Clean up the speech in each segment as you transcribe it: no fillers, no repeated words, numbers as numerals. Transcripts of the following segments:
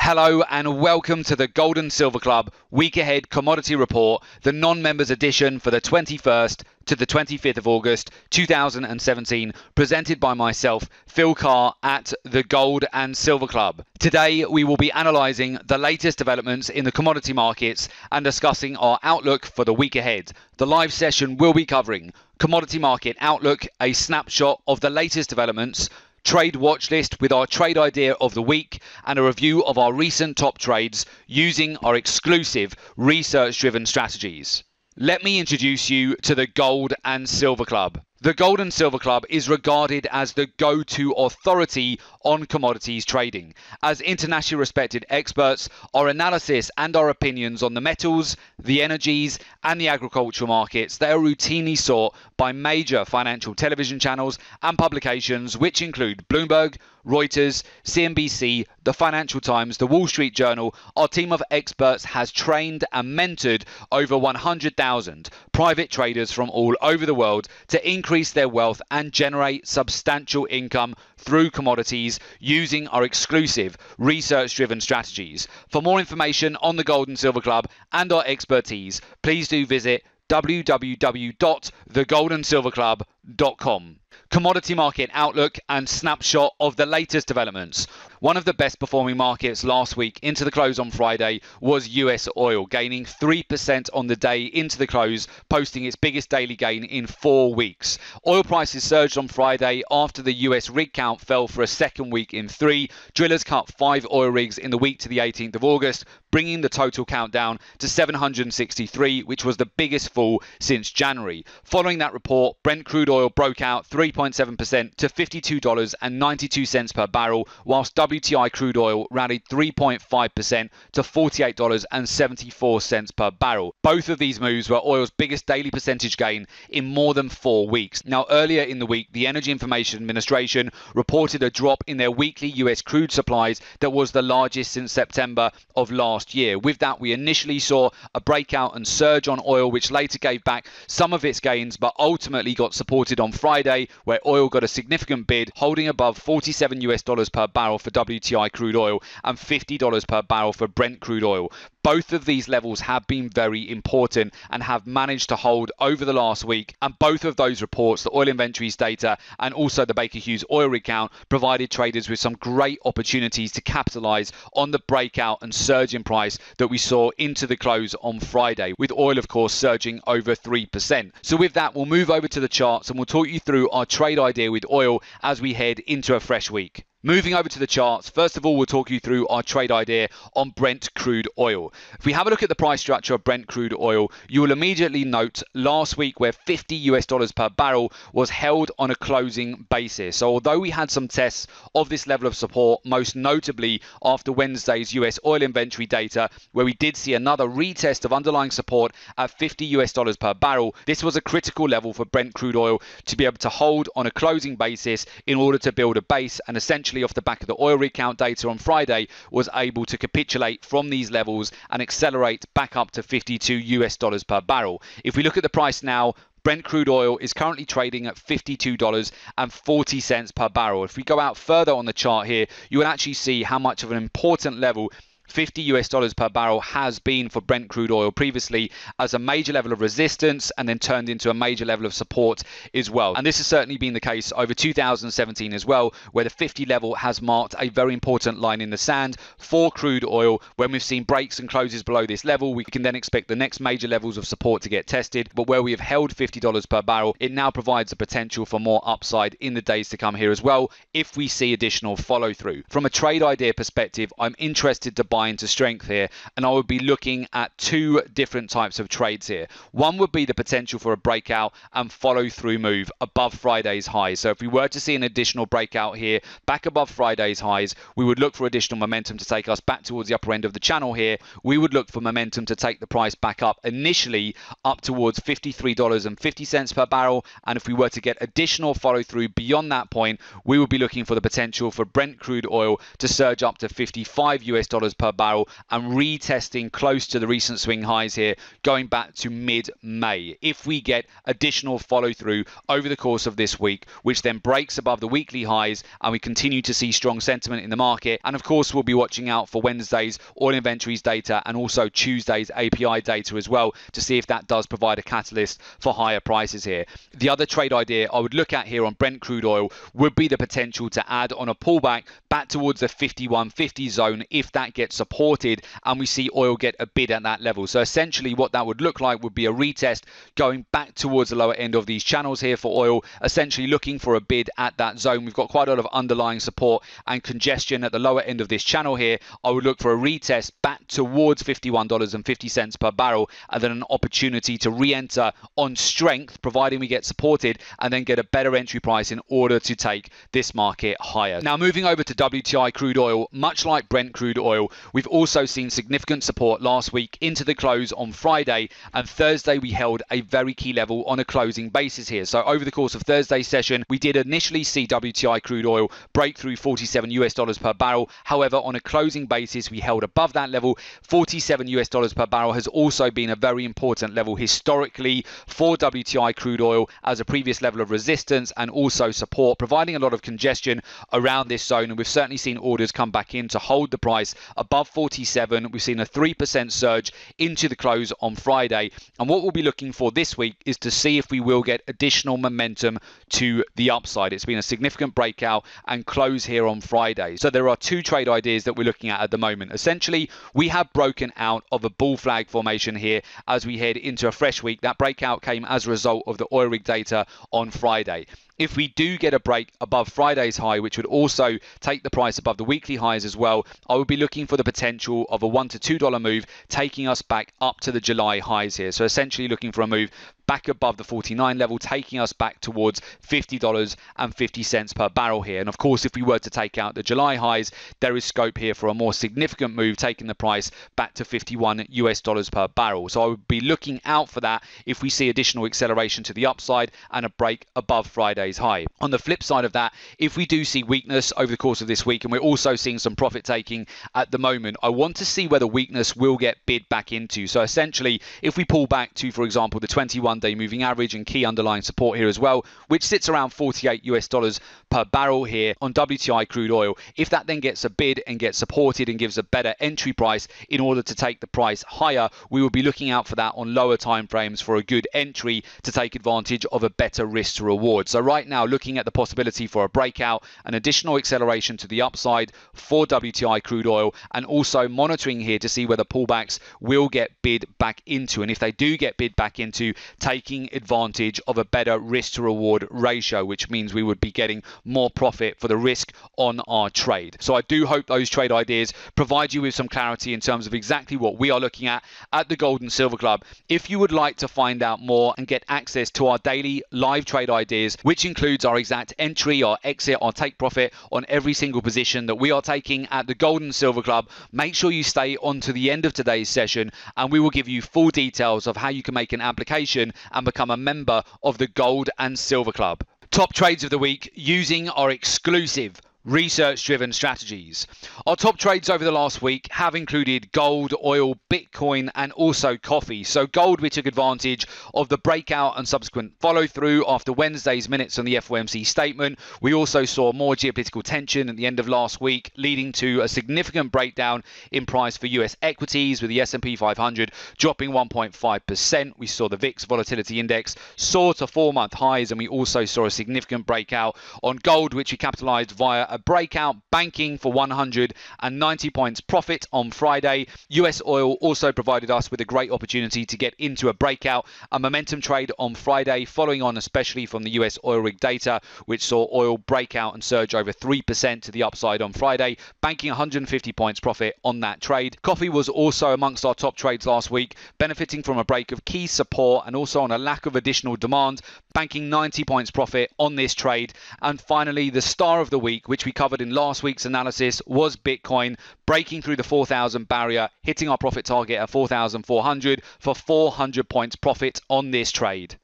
Hello and welcome to the Gold and Silver Club Week Ahead Commodity Report, the non-members edition for the 21st to the 25th of August 2017, presented by myself, Phil Carr, at the Gold and Silver Club. Today we will be analysing the latest developments in the commodity markets and discussing our outlook for the week ahead. The live session will be covering commodity market outlook, a snapshot of the latest developments, trade watch list with our trade idea of the week, and a review of our recent top trades using our exclusive research-driven strategies. Let me introduce you to the Gold and Silver Club. The Gold and Silver Club is regarded as the go-to authority on commodities trading. As internationally respected experts, our analysis and our opinions on the metals, the energies and the agricultural markets, they are routinely sought by major financial television channels and publications which include Bloomberg, Reuters, CNBC, the Financial Times, the Wall Street Journal. Our team of experts has trained and mentored over 100,000 private traders from all over the world to increase their wealth and generate substantial income through commodities using our exclusive research-driven strategies. For more information on the Gold and Silver Club and our expertise, please do visit www.thegoldandsilverclub.com. Commodity market outlook and snapshot of the latest developments. One of the best performing markets last week into the close on Friday was US oil, gaining 3% on the day into the close, posting its biggest daily gain in 4 weeks. Oil prices surged on Friday after the US rig count fell for a second week in 3. Drillers cut 5 oil rigs in the week to the 18th of August, bringing the total count down to 763, which was the biggest fall since January. Following that report, Brent crude oil broke out 3.7% to $52.92 per barrel, whilst WTI crude oil rallied 3.5% to $48.74 per barrel. Both of these moves were oil's biggest daily percentage gain in more than 4 weeks. Now, earlier in the week, the Energy Information Administration reported a drop in their weekly US crude supplies that was the largest since September of last year. With that, we initially saw a breakout and surge on oil, which later gave back some of its gains, but ultimately got supported on Friday, where oil got a significant bid, holding above $47 per barrel for WTI crude oil and $50 per barrel for Brent crude oil. Both of these levels have been very important and have managed to hold over the last week, and both of those reports, the oil inventories data and also the Baker Hughes oil rig count, provided traders with some great opportunities to capitalize on the breakout and surge in price that we saw into the close on Friday, with oil of course surging over 3%. So with that, we'll move over to the charts and we'll talk you through our trade idea with oil as we head into a fresh week. Moving over to the charts, first of all, we'll talk you through our trade idea on Brent crude oil. If we have a look at the price structure of Brent crude oil, you will immediately note last week where $50 per barrel was held on a closing basis. So although we had some tests of this level of support, most notably after Wednesday's US oil inventory data, where we did see another retest of underlying support at $50 per barrel, this was a critical level for Brent crude oil to be able to hold on a closing basis in order to build a base, and essentially off the back of the oil rig count data on Friday was able to capitulate from these levels and accelerate back up to $52 per barrel. If we look at the price now, Brent crude oil is currently trading at $52.40 per barrel. If we go out further on the chart here, you will actually see how much of an important level $50 per barrel has been for Brent crude oil previously, as a major level of resistance and then turned into a major level of support as well. And this has certainly been the case over 2017 as well, where the 50 level has marked a very important line in the sand for crude oil. When we've seen breaks and closes below this level, we can then expect the next major levels of support to get tested. But where we have held $50 per barrel, it now provides a potential for more upside in the days to come here as well, if we see additional follow through. From a trade idea perspective, I'm interested to buy into strength here, and I would be looking at 2 different types of trades here. One would be the potential for a breakout and follow through move above Friday's highs. So if we were to see an additional breakout here back above Friday's highs, we would look for additional momentum to take us back towards the upper end of the channel here. We would look for momentum to take the price back up, initially up towards $53.50 per barrel, and if we were to get additional follow through beyond that point, we would be looking for the potential for Brent crude oil to surge up to $55 per per barrel and retesting close to the recent swing highs here, going back to mid-May. If we get additional follow through over the course of this week, which then breaks above the weekly highs and we continue to see strong sentiment in the market, and of course we'll be watching out for Wednesday's oil inventories data and also Tuesday's API data as well to see if that does provide a catalyst for higher prices here. The other trade idea I would look at here on Brent crude oil would be the potential to add on a pullback back towards the 51.50 zone if that gets supported and we see oil get a bid at that level. So essentially what that would look like would be a retest going back towards the lower end of these channels here for oil, essentially looking for a bid at that zone. We've got quite a lot of underlying support and congestion at the lower end of this channel here. I would look for a retest back towards $51.50 per barrel and then an opportunity to re-enter on strength, providing we get supported, and then get a better entry price in order to take this market higher. Now moving over to WTI crude oil, much like Brent crude oil, we've also seen significant support last week into the close on Friday, and Thursday we held a very key level on a closing basis here. So over the course of Thursday's session, we did initially see WTI crude oil break through $47 per barrel. However, on a closing basis, we held above that level. $47 per barrel has also been a very important level historically for WTI crude oil as a previous level of resistance and also support, providing a lot of congestion around this zone. And we've certainly seen orders come back in to hold the price above 47. We've seen a 3% surge into the close on Friday. And what we'll be looking for this week is to see if we will get additional momentum to the upside. It's been a significant breakout and close here on Friday. So there are two trade ideas that we're looking at the moment. Essentially, we have broken out of a bull flag formation here as we head into a fresh week. That breakout came as a result of the oil rig data on Friday. If we do get a break above Friday's high, which would also take the price above the weekly highs as well, I would be looking for the potential of a $1 to $2 move, taking us back up to the July highs here. So essentially looking for a move back above the 49 level, taking us back towards $50.50 per barrel here. And of course, if we were to take out the July highs, there is scope here for a more significant move, taking the price back to $51 per barrel. So I would be looking out for that if we see additional acceleration to the upside and a break above Friday's high. On the flip side of that, if we do see weakness over the course of this week, and we're also seeing some profit taking at the moment, I want to see whether weakness will get bid back into. So essentially, if we pull back to, for example, the 21-day moving average and key underlying support here as well, which sits around $48 per barrel here on WTI crude oil, if that then gets a bid and gets supported and gives a better entry price in order to take the price higher, we will be looking out for that on lower time frames for a good entry to take advantage of a better risk to reward. So right now, looking at the possibility for a breakout, an additional acceleration to the upside for WTI crude oil, and also monitoring here to see whether pullbacks will get bid back into. And if they do get bid back into, taking advantage of a better risk to reward ratio, which means we would be getting more profit for the risk on our trade. So I do hope those trade ideas provide you with some clarity in terms of exactly what we are looking at the Gold and Silver Club. If you would like to find out more and get access to our daily live trade ideas, which includes our exact entry, our exit, our take profit on every single position that we are taking at the Gold and Silver Club, make sure you stay on to the end of today's session and we will give you full details of how you can make an application and become a member of the Gold and Silver Club. Top trades of the week using our exclusive research-driven strategies. Our top trades over the last week have included gold, oil, Bitcoin, and also coffee. So gold, we took advantage of the breakout and subsequent follow-through after Wednesday's minutes on the FOMC statement. We also saw more geopolitical tension at the end of last week, leading to a significant breakdown in price for US equities, with the S&P 500 dropping 1.5%. We saw the VIX volatility index soar to 4-month highs, and we also saw a significant breakout on gold, which we capitalized via a breakout, banking for 190 points profit on Friday. US oil also provided us with a great opportunity to get into a breakout, a momentum trade on Friday, following on especially from the US oil rig data, which saw oil break out and surge over 3% to the upside on Friday, banking 150 points profit on that trade. Coffee was also amongst our top trades last week, benefiting from a break of key support and also on a lack of additional demand, banking 90 points profit on this trade. And finally, the star of the week, which we covered in last week's analysis, was Bitcoin, breaking through the 4,000 barrier, hitting our profit target at 4,400 for 400 points profit on this trade.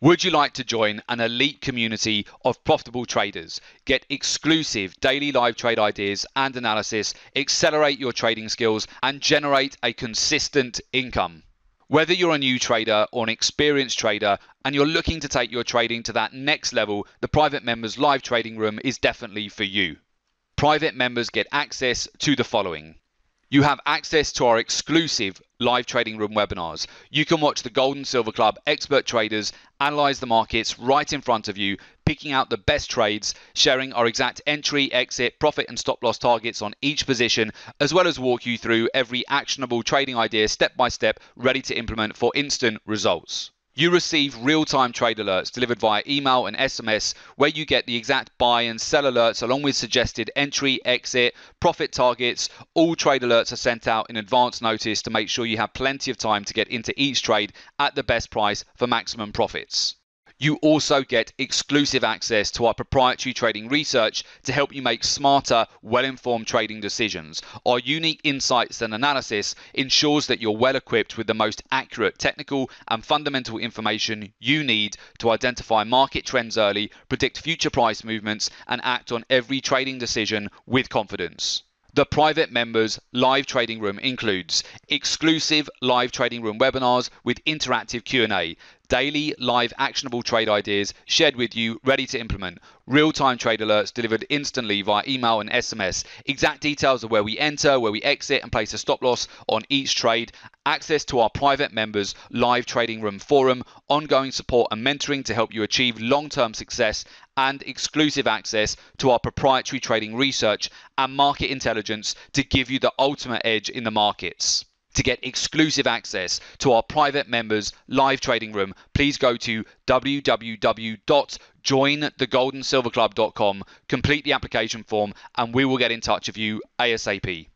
Would you like to join an elite community of profitable traders, get exclusive daily live trade ideas and analysis, accelerate your trading skills, and generate a consistent income? Whether you're a new trader or an experienced trader and you're looking to take your trading to that next level, the Private Members Live Trading Room is definitely for you. Private members get access to the following. You have access to our exclusive live trading room webinars. You can watch the Gold and Silver Club expert traders analyze the markets right in front of you, picking out the best trades, sharing our exact entry, exit, profit and stop loss targets on each position, as well as walk you through every actionable trading idea step by step, ready to implement for instant results. You receive real-time trade alerts delivered via email and SMS, where you get the exact buy and sell alerts along with suggested entry, exit, profit targets. All trade alerts are sent out in advance notice to make sure you have plenty of time to get into each trade at the best price for maximum profits. You also get exclusive access to our proprietary trading research to help you make smarter, well-informed trading decisions. Our unique insights and analysis ensures that you're well equipped with the most accurate technical and fundamental information you need to identify market trends early, predict future price movements, and act on every trading decision with confidence. The Private Members Live Trading Room includes exclusive live trading room webinars with interactive Q&A, daily live actionable trade ideas shared with you ready to implement, real-time trade alerts delivered instantly via email and SMS, exact details of where we enter, where we exit and place a stop loss on each trade, access to our Private Members Live Trading Room forum, ongoing support and mentoring to help you achieve long-term success, and exclusive access to our proprietary trading research and market intelligence to give you the ultimate edge in the markets. To get exclusive access to our Private Members Live Trading Room, please go to www.jointhegoldensilverclub.com, complete the application form, and we will get in touch with you ASAP.